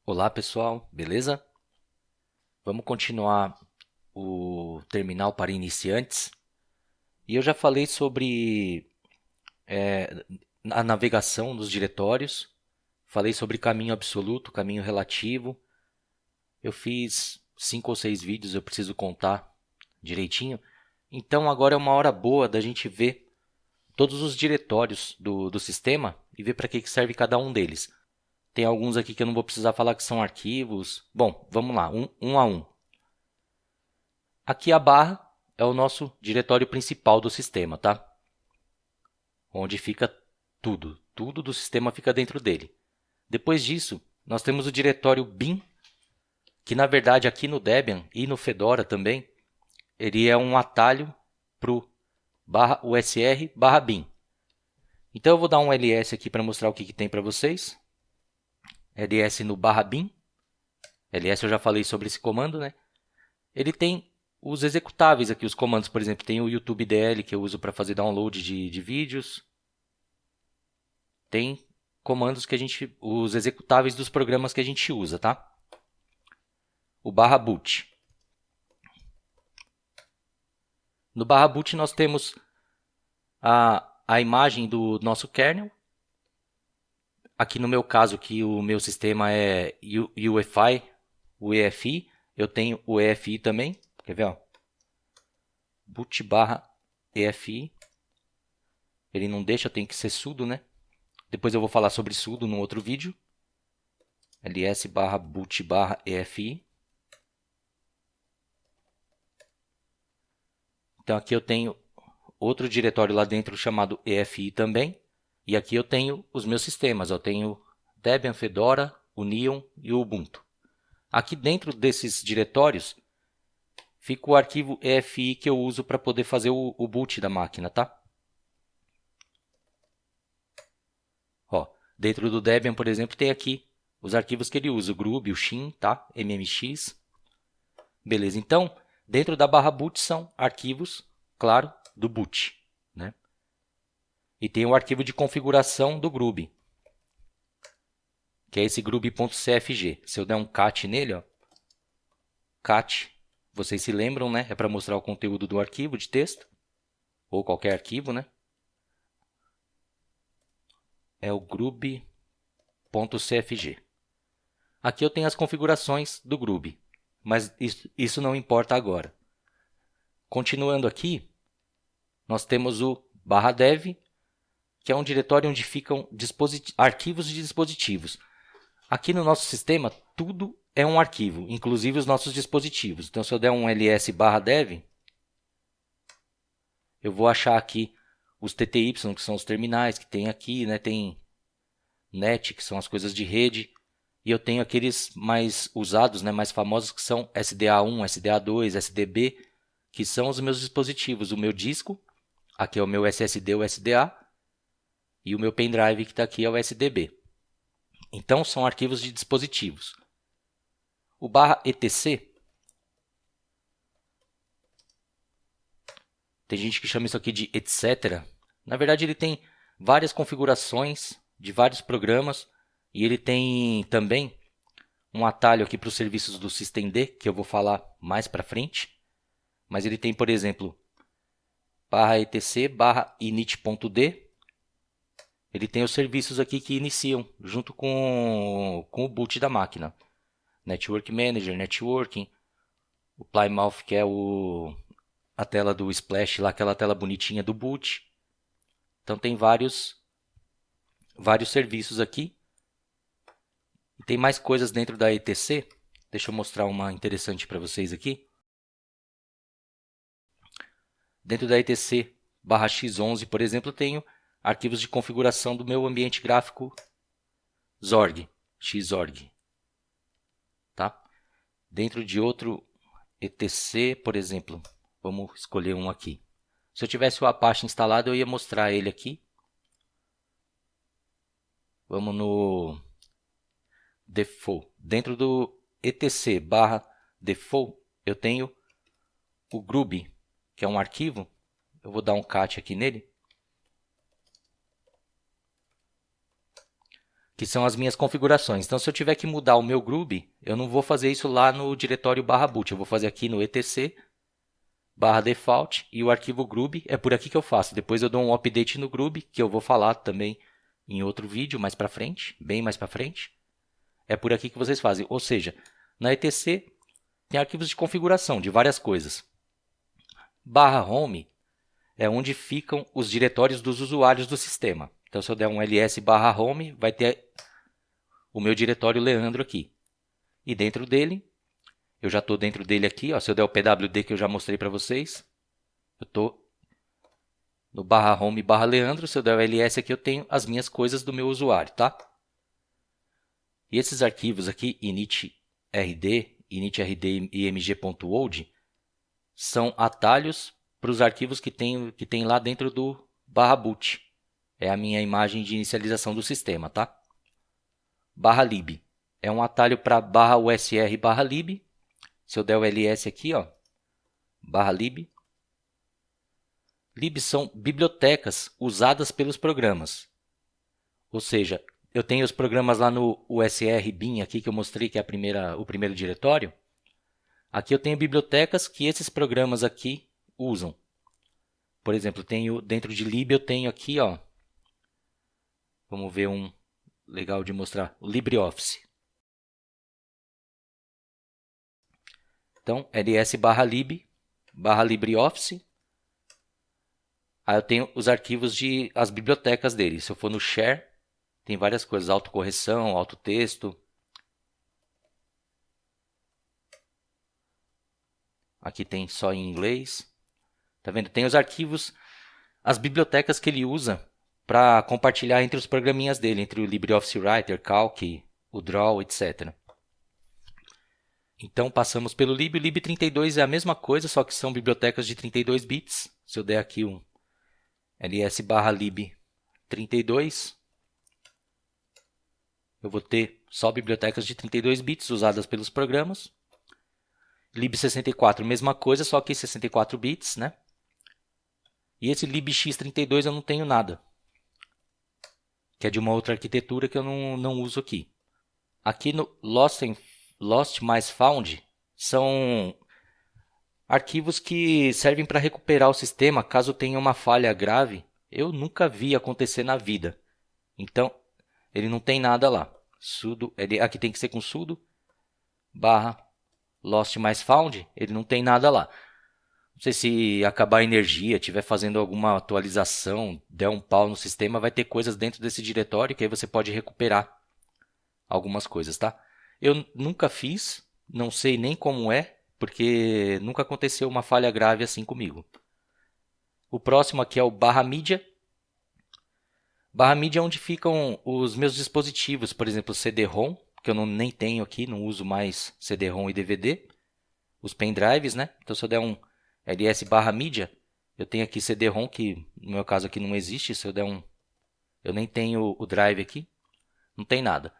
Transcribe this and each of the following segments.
Olá pessoal, beleza? Vamos continuar o terminal para iniciantes. E eu já falei sobre a navegação nos diretórios, falei sobre caminho absoluto, caminho relativo. Eu fiz 5 ou 6 vídeos, eu preciso contar direitinho. Então agora é uma hora boa da gente ver todos os diretórios do sistema e ver para que serve cada um deles. Tem alguns aqui que eu não vou precisar falar que são arquivos. Bom, vamos lá, um a um. Aqui a barra é o nosso diretório principal do sistema, tá? Onde fica tudo. Tudo do sistema fica dentro dele. Depois disso, nós temos o diretório bin, que na verdade aqui no Debian e no Fedora também, ele é um atalho para o /usr/bin. Então eu vou dar um ls aqui para mostrar o que tem para vocês. ls no /bin. ls eu já falei sobre esse comando, né? Ele tem os executáveis aqui, os comandos, por exemplo, tem o YouTube DL que eu uso para fazer download de vídeos. Tem comandos que os executáveis dos programas que a gente usa, tá? O /boot. No /boot nós temos a imagem do nosso kernel. Aqui no meu caso, que o meu sistema é UEFI, o EFI, eu tenho o EFI também. Quer ver? Ó? Boot /EFI. Ele não deixa, tem que ser sudo, né? Depois eu vou falar sobre sudo no outro vídeo. ls/boot/EFI. Então aqui eu tenho outro diretório lá dentro chamado EFI também. E aqui eu tenho os meus sistemas. Eu tenho Debian, Fedora, o Neon e o Ubuntu. Aqui dentro desses diretórios fica o arquivo EFI que eu uso para poder fazer o boot da máquina, tá? Ó, dentro do Debian, por exemplo, tem aqui os arquivos que ele usa, o Grub, o Shin, tá? MMX. Beleza, então, dentro da barra boot são arquivos, claro, do boot, né? E tem o arquivo de configuração do Grub, que é esse grub.cfg. Se eu der um cat nele, ó, cat, vocês se lembram, né? É para mostrar o conteúdo do arquivo de texto, ou qualquer arquivo, né? É o grub.cfg. Aqui eu tenho as configurações do Grub, mas isso não importa agora. Continuando aqui, nós temos o /dev, que é um diretório onde ficam arquivos de dispositivos. Aqui no nosso sistema, tudo é um arquivo, inclusive os nossos dispositivos. Então, se eu der um ls/dev, eu vou achar aqui os TTY, que são os terminais que tem aqui, né? Tem NET, que são as coisas de rede. E eu tenho aqueles mais usados, né, mais famosos, que são SDA1, SDA2, SDB, que são os meus dispositivos. O meu disco, aqui é o meu SSD, o SDA, e o meu pendrive que está aqui é o SDB. Então, são arquivos de dispositivos. O /etc, tem gente que chama isso aqui de etc. Na verdade, ele tem várias configurações de vários programas e ele tem também um atalho aqui para os serviços do systemd, que eu vou falar mais para frente. Mas ele tem, por exemplo, /etc/init.d. Ele tem os serviços aqui que iniciam junto com o boot da máquina. Network Manager, Networking, o Plymouth, que é a tela do Splash, lá, aquela tela bonitinha do boot. Então tem vários serviços aqui. E tem mais coisas dentro da etc. Deixa eu mostrar uma interessante para vocês aqui. Dentro da etc/x11, por exemplo, eu tenho arquivos de configuração do meu ambiente gráfico Xorg, Xorg. Tá? Dentro de outro etc, por exemplo, vamos escolher um aqui. Se eu tivesse o Apache instalado, eu ia mostrar ele aqui. Vamos no default. Dentro do etc/default, eu tenho o grub, que é um arquivo. Eu vou dar um cat aqui nele. que são as minhas configurações. Então, se eu tiver que mudar o meu groove, eu não vou fazer isso lá no diretório /boot, eu vou fazer aqui no etc /default e o arquivo groove é por aqui que eu faço. Depois eu dou um update no groove, que eu vou falar também em outro vídeo mais para frente, bem mais para frente. É por aqui que vocês fazem. Ou seja, na etc tem arquivos de configuração de várias coisas. /home é onde ficam os diretórios dos usuários do sistema. Então, se eu der um ls/home, vai ter o meu diretório Leandro aqui. E dentro dele, eu já estou dentro dele aqui. Ó, se eu der o pwd que eu já mostrei para vocês, eu estou no /home/Leandro. Se eu der o ls aqui, eu tenho as minhas coisas do meu usuário, tá? E esses arquivos aqui, initrd e img.old, são atalhos para os arquivos que tem lá dentro do /boot. É a minha imagem de inicialização do sistema, tá? /lib é um atalho para /usr/lib. Se eu der o ls aqui, ó, /lib. Lib são bibliotecas usadas pelos programas. Ou seja, eu tenho os programas lá no usr bin aqui que eu mostrei que é o primeiro diretório. Aqui eu tenho bibliotecas que esses programas aqui usam. Por exemplo, dentro de lib eu tenho aqui, ó, vamos ver um legal de mostrar, o LibreOffice. Então, ls/lib/LibreOffice. Aí eu tenho os arquivos as bibliotecas dele. Se eu for no share, tem várias coisas, autocorreção, autotexto. Aqui tem só em inglês. Tá vendo? Tem os arquivos, as bibliotecas que ele usa para compartilhar entre os programinhas dele, entre o LibreOffice Writer, Calc, o Draw, etc. Então passamos pelo lib. O lib32 é a mesma coisa, só que são bibliotecas de 32 bits. Se eu der aqui um ls/lib32, eu vou ter só bibliotecas de 32 bits usadas pelos programas. lib64, mesma coisa, só que 64 bits, né? E esse libx32 eu não tenho nada, que é de uma outra arquitetura que eu não uso aqui. Aqui no Lost mais Found são arquivos que servem para recuperar o sistema caso tenha uma falha grave. Eu nunca vi acontecer na vida. Então, ele não tem nada lá. Aqui tem que ser com sudo /lost mais found. Ele não tem nada lá. Não sei se acabar a energia, estiver fazendo alguma atualização, der um pau no sistema, vai ter coisas dentro desse diretório que aí você pode recuperar algumas coisas, tá? Eu nunca fiz, não sei nem como é, porque nunca aconteceu uma falha grave assim comigo. O próximo aqui é o /media. /media é onde ficam os meus dispositivos, por exemplo, CD-ROM, que eu nem tenho aqui, não uso mais CD-ROM e DVD. Os pendrives, né? Então, se eu der um ls/media, eu tenho aqui CD-ROM, que no meu caso aqui não existe. Se eu der eu nem tenho o drive aqui, não tem nada.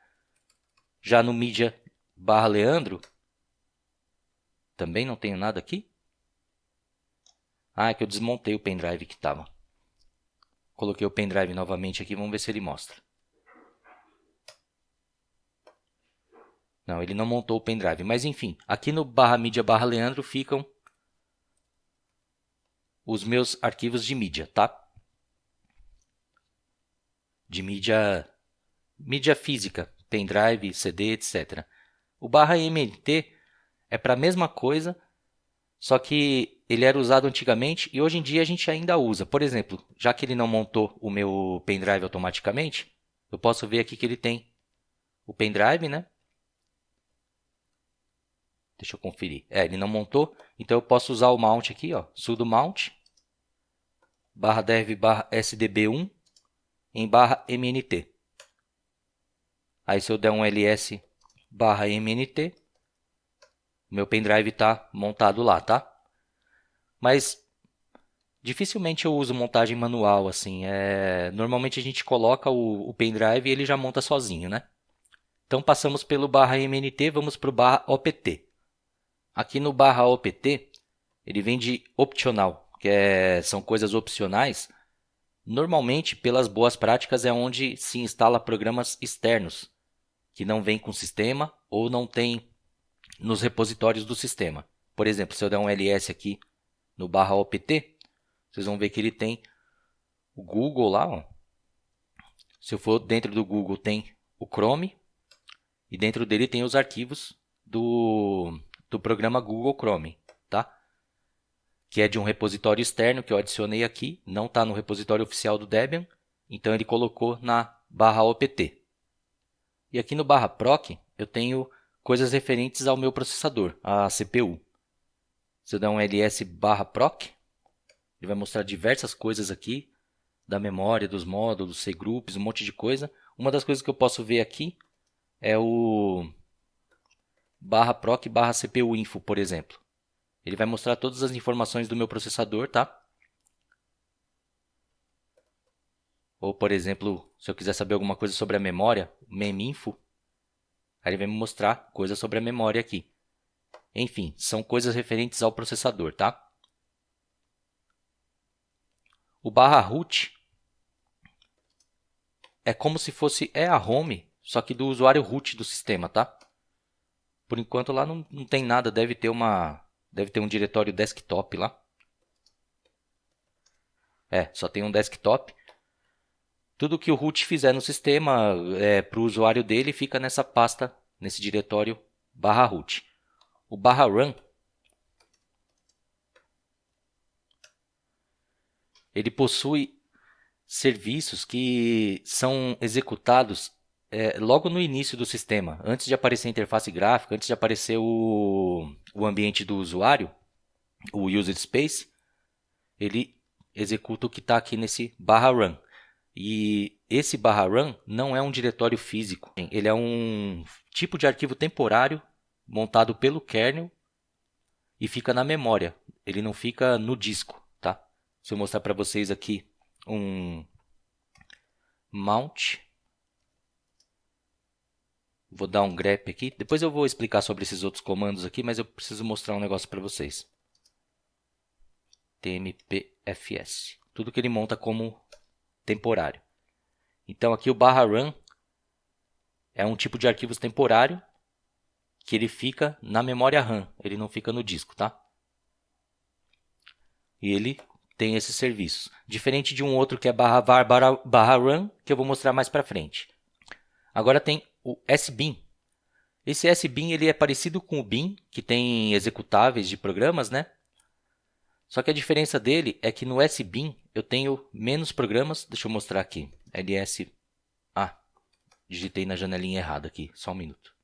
Já no media/Leandro, também não tenho nada aqui. Ah, é que eu desmontei o pendrive que estava. Coloquei o pendrive novamente aqui, vamos ver se ele mostra. Não, ele não montou o pendrive, mas enfim, aqui no /media/Leandro ficam os meus arquivos de mídia, tá? De mídia física, pendrive, CD, etc. O /mnt é para a mesma coisa, só que ele era usado antigamente e hoje em dia a gente ainda usa. Por exemplo, já que ele não montou o meu pendrive automaticamente, eu posso ver aqui que ele tem o pendrive, né? Deixa eu conferir. Ele não montou, então eu posso usar o mount aqui, ó, sudo mount /dev/sdb1 em /mnt. Aí se eu der um ls/mnt, meu pendrive está montado lá, tá? Mas dificilmente eu uso montagem manual assim. Normalmente a gente coloca o pendrive e ele já monta sozinho, né? Então passamos pelo /mnt, vamos para o /opt. Aqui no /opt ele vem de optional, que são coisas opcionais. Normalmente, pelas boas práticas, é onde se instala programas externos, que não vêm com o sistema ou não tem nos repositórios do sistema. Por exemplo, se eu der um ls aqui no /opt, vocês vão ver que ele tem o Google lá. Ó. Se eu for dentro do Google, tem o Chrome e dentro dele tem os arquivos do programa Google Chrome, tá? Que é de um repositório externo que eu adicionei aqui, não está no repositório oficial do Debian, então ele colocou na /opt. E aqui no /proc eu tenho coisas referentes ao meu processador, a CPU. Se eu der um ls/proc, ele vai mostrar diversas coisas aqui, da memória, dos módulos, cgroups, um monte de coisa. Uma das coisas que eu posso ver aqui é o /proc/cpu info, por exemplo. Ele vai mostrar todas as informações do meu processador, tá? Ou, por exemplo, se eu quiser saber alguma coisa sobre a memória, meminfo, aí ele vai me mostrar coisas sobre a memória aqui. Enfim, são coisas referentes ao processador, tá? O /root é como se fosse a home, só que do usuário root do sistema, tá? Por enquanto lá não tem nada, deve ter um diretório desktop lá. Só tem um desktop. Tudo que o root fizer no sistema, para o usuário dele, fica nessa pasta, nesse diretório /root. O /run, ele possui serviços que são executados logo no início do sistema, antes de aparecer a interface gráfica, antes de aparecer o ambiente do usuário, o user space, ele executa o que está aqui nesse /run. E esse /run não é um diretório físico, ele é um tipo de arquivo temporário montado pelo kernel e fica na memória, ele não fica no disco, tá? Se eu mostrar para vocês aqui um mount, vou dar um grep aqui, depois eu vou explicar sobre esses outros comandos aqui, mas eu preciso mostrar um negócio para vocês. tmpfs, tudo que ele monta como temporário. Então aqui o /run é um tipo de arquivos temporário que ele fica na memória RAM, ele não fica no disco, tá? E ele tem esses serviços, diferente de um outro que é /var/run, que eu vou mostrar mais para frente. Agora tem o sbin. Esse sbin ele é parecido com o bin, que tem executáveis de programas, né? Só que a diferença dele é que no sbin eu tenho menos programas. Deixa eu mostrar aqui. ls. Digitei na janelinha errada aqui. Só um minuto.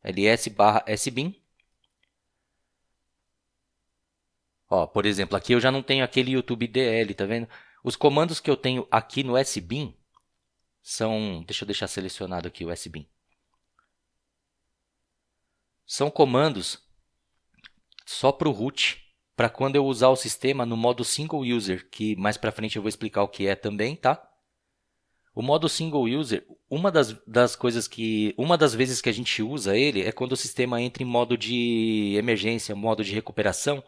ls/sbin. Ó, por exemplo, aqui eu já não tenho aquele YouTube DL, tá vendo? Os comandos que eu tenho aqui no sbin são... Deixa eu deixar selecionado aqui o sbin. São comandos só para o root, para quando eu usar o sistema no modo single user, que mais para frente eu vou explicar o que é também, tá? O modo single user, uma das vezes que a gente usa ele é quando o sistema entra em modo de emergência, modo de recuperação.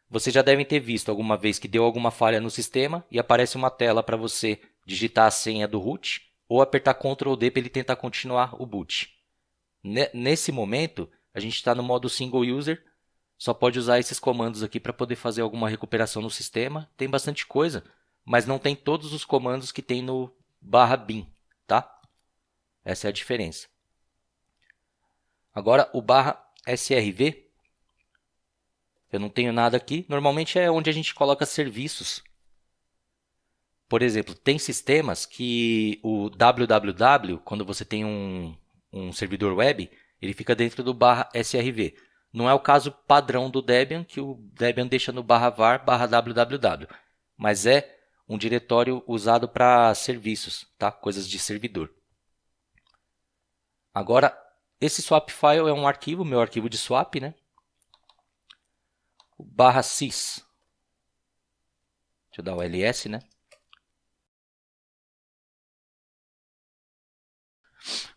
Vocês já devem ter visto alguma vez que deu alguma falha no sistema e aparece uma tela para você digitar a senha do root ou apertar Ctrl D para ele tentar continuar o boot. Nesse momento, a gente está no modo single user, só pode usar esses comandos aqui para poder fazer alguma recuperação no sistema. Tem bastante coisa, mas não tem todos os comandos que tem no /bin, tá? Essa é a diferença. Agora o /srv, eu não tenho nada aqui. Normalmente é onde a gente coloca serviços. Por exemplo, tem sistemas que o www, quando você tem um servidor web, ele fica dentro do /srv. Não é o caso padrão do Debian, que o Debian deixa no /var/www, mas é um diretório usado para serviços, tá? Coisas de servidor. Agora, esse swap file é um arquivo, meu arquivo de swap, né? O /sys. Deixa eu dar o ls, né?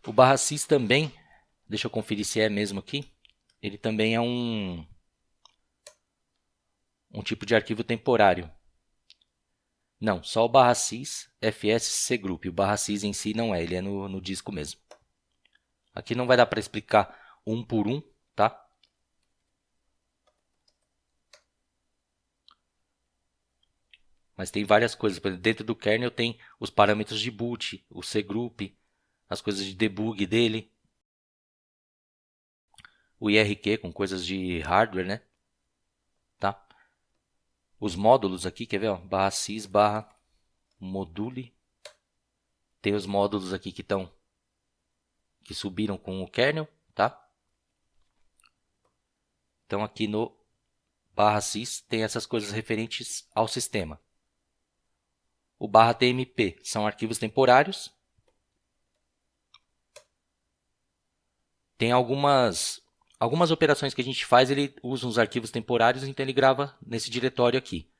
O /sys também, deixa eu conferir se é mesmo aqui. Ele também é um tipo de arquivo temporário. Não, só o barra sys fs cgroup. O barra sys em si não é, ele é no disco mesmo. Aqui não vai dar para explicar um por um, tá? Mas tem várias coisas. Por exemplo, dentro do kernel tem os parâmetros de boot, o cgroup, as coisas de debug dele, o IRQ com coisas de hardware, né? Tá? Os módulos aqui, quer ver? Ó? Barra sys barra module. Tem os módulos aqui que subiram com o kernel, tá? Então aqui no barra sys tem essas coisas referentes ao sistema. O barra tmp são arquivos temporários. Tem algumas operações que a gente faz, ele usa uns arquivos temporários, então ele grava nesse diretório aqui.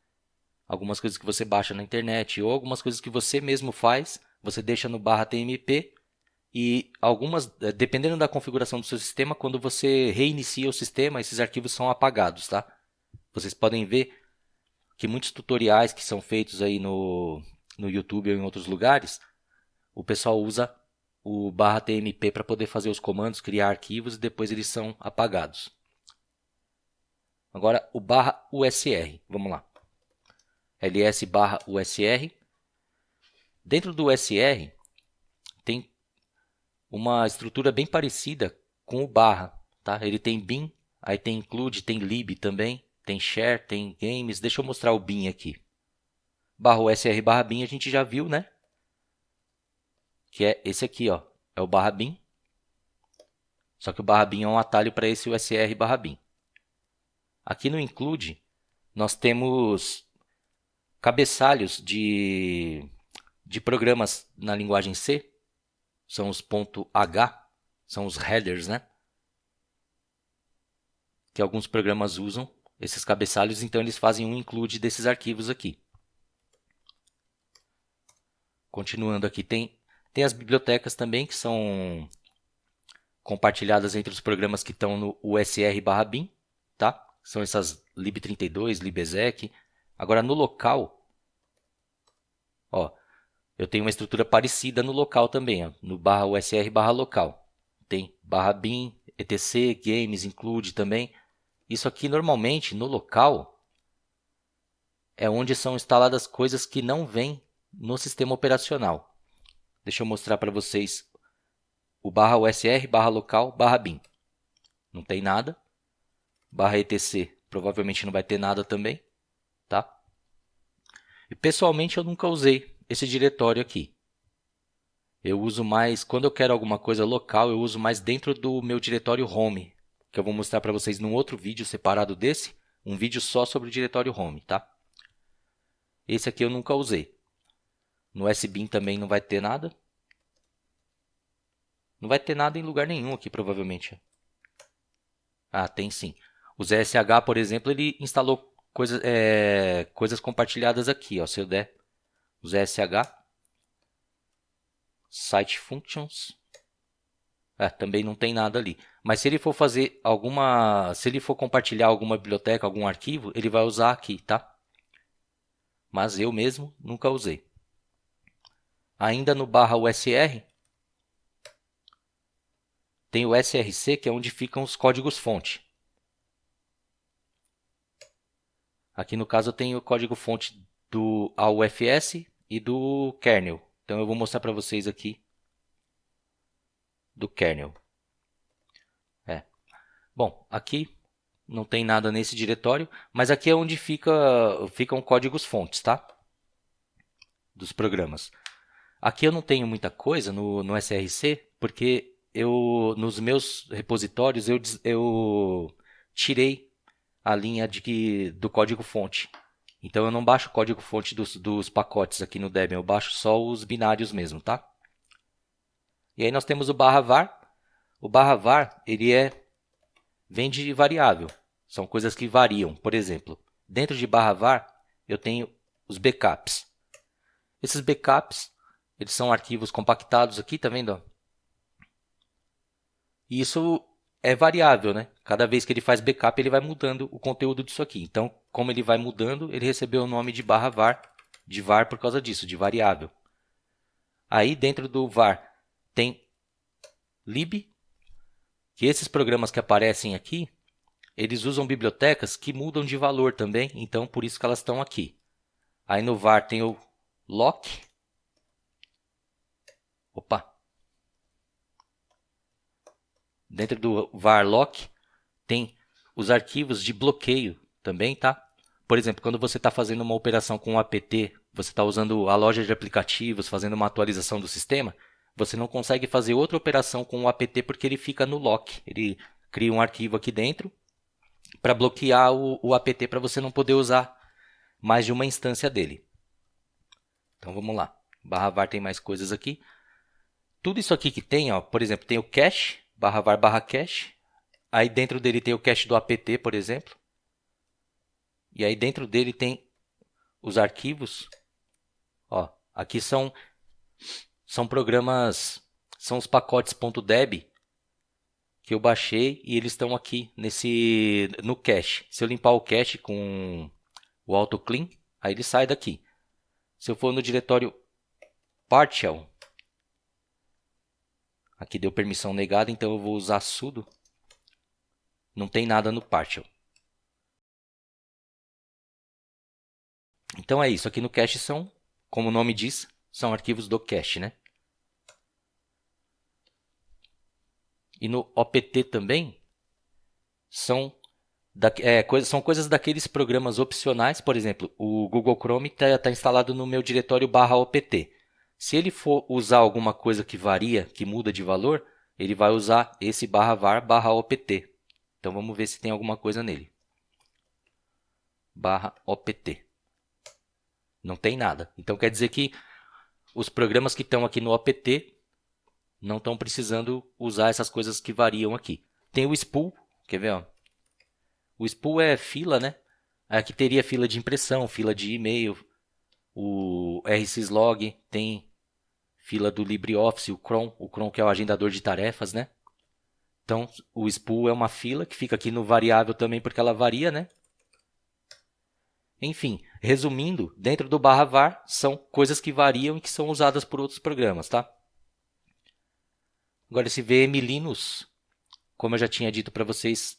Algumas coisas que você baixa na internet ou algumas coisas que você mesmo faz, você deixa no barra tmp e algumas, dependendo da configuração do seu sistema, quando você reinicia o sistema, esses arquivos são apagados, tá? Vocês podem ver que muitos tutoriais que são feitos aí no YouTube ou em outros lugares, o pessoal usa o barra tmp para poder fazer os comandos, criar arquivos e depois eles são apagados. Agora o barra usr, vamos lá. ls barra usr. Dentro do usr tem uma estrutura bem parecida com o barra, tá? Ele tem bin, aí tem include, tem lib também, tem share, tem games. Deixa eu mostrar o bin aqui. Barra usr barra bin a gente já viu, né? Que é esse aqui, ó. É o barra bin. Só que o barra bin é um atalho para esse usr barra bin. Aqui no include nós temos cabeçalhos de programas na linguagem C. São os .h, são os headers, né? Que alguns programas usam esses cabeçalhos, então eles fazem um include desses arquivos aqui. Continuando aqui, tem as bibliotecas também que são compartilhadas entre os programas que estão no usr barra bin, tá? São essas lib32, libexec. Agora no local, ó, eu tenho uma estrutura parecida no local também, ó, no barra usr barra local. Tem barra bin, etc, games, include também. Isso aqui normalmente no local é onde são instaladas coisas que não vêm no sistema operacional. Deixa eu mostrar para vocês o barra usr barra local barra bin. Não tem nada. Barra etc provavelmente não vai ter nada também, tá? E pessoalmente eu nunca usei esse diretório aqui. Eu uso mais, quando eu quero alguma coisa local, eu uso mais dentro do meu diretório home, que eu vou mostrar para vocês num outro vídeo separado desse, um vídeo só sobre o diretório home, tá? Esse aqui eu nunca usei. No SBIN também não vai ter nada. Não vai ter nada em lugar nenhum aqui, provavelmente. Ah, tem sim. O ZSH, por exemplo, ele instalou coisas compartilhadas aqui. Ó. Se eu der o ZSH, Site Functions, também não tem nada ali. Mas se ele for fazer se ele for compartilhar alguma biblioteca, algum arquivo, ele vai usar aqui, tá? Mas eu mesmo nunca usei. Ainda no barra usr, tem o src, que é onde ficam os códigos-fonte. Aqui no caso eu tenho o código-fonte do AUFS e do kernel. Então eu vou mostrar para vocês aqui do kernel. Bom, aqui não tem nada nesse diretório, mas aqui é onde ficam códigos-fontes, tá? Dos programas. Aqui eu não tenho muita coisa no src, porque nos meus repositórios eu tirei a linha do código-fonte. Então eu não baixo o código-fonte dos pacotes aqui no Debian, eu baixo só os binários mesmo, tá? E aí nós temos o barra var. O barra var, ele vem de variável. São coisas que variam. Por exemplo, dentro de barra var, eu tenho os backups. Esses backups, eles são arquivos compactados aqui, tá vendo? E isso é variável, né? Cada vez que ele faz backup, ele vai mudando o conteúdo disso aqui. Então, como ele vai mudando, ele recebeu o nome de barra var de var por causa disso, de variável. Aí dentro do var tem lib, que esses programas que aparecem aqui, eles usam bibliotecas que mudam de valor também, então por isso que elas estão aqui. Aí no var tem o lock. Opa! Dentro do var lock tem os arquivos de bloqueio também, tá? Por exemplo, quando você está fazendo uma operação com o apt, você está usando a loja de aplicativos, fazendo uma atualização do sistema, você não consegue fazer outra operação com o apt porque ele fica no lock. Ele cria um arquivo aqui dentro para bloquear o apt para você não poder usar mais de uma instância dele. Então vamos lá. /var tem mais coisas aqui. Tudo isso aqui que tem, ó, por exemplo, tem o cache, /var /cache. Aí dentro dele tem o cache do apt, por exemplo. E aí dentro dele tem os arquivos. Ó, aqui são programas, são os pacotes .deb que eu baixei e eles estão aqui no cache. Se eu limpar o cache com o AutoClean, aí ele sai daqui. Se eu for no diretório partial, aqui deu permissão negada, então eu vou usar sudo. Não tem nada no partial. Então é isso. Aqui no cache são, como o nome diz, são arquivos do cache, né? E no opt também são coisas daqueles programas opcionais. Por exemplo, o Google Chrome está instalado no meu diretório /opt. Se ele for usar alguma coisa que varia, que muda de valor, ele vai usar esse /var /opt. Então vamos ver se tem alguma coisa nele. /opt. Não tem nada. Então quer dizer que os programas que estão aqui no opt não estão precisando usar essas coisas que variam aqui. Tem o spool, quer ver? Ó? O spool é fila, né? Aqui teria fila de impressão, fila de e-mail, o rsyslog, tem fila do LibreOffice, o Chrome que é o agendador de tarefas, né? Então, o spool é uma fila que fica aqui no variável também porque ela varia, né? Enfim, resumindo, dentro do /var são coisas que variam e que são usadas por outros programas, tá? Agora esse vmlinux, como eu já tinha dito para vocês,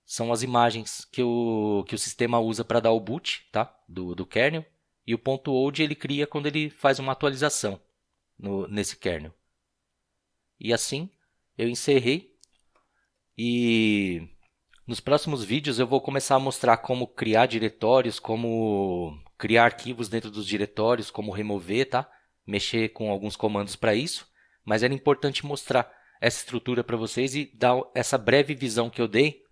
são as imagens que o sistema usa para dar o boot, tá? do kernel. E o .old ele cria quando ele faz uma atualização nesse kernel. E assim eu encerrei. E nos próximos vídeos eu vou começar a mostrar como criar diretórios, como criar arquivos dentro dos diretórios, como remover, tá? Mexer com alguns comandos para isso. Mas era importante mostrar essa estrutura para vocês e dar essa breve visão que eu dei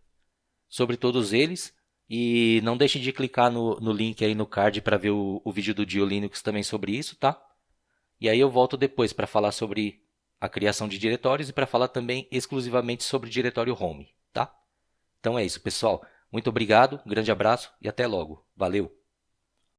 sobre todos eles. E não deixe de clicar no link aí no card para ver o vídeo do GeoLinux também sobre isso, tá? E aí eu volto depois para falar sobre a criação de diretórios e para falar também exclusivamente sobre o diretório Home, tá? Então é isso, pessoal. Muito obrigado, um grande abraço e até logo. Valeu!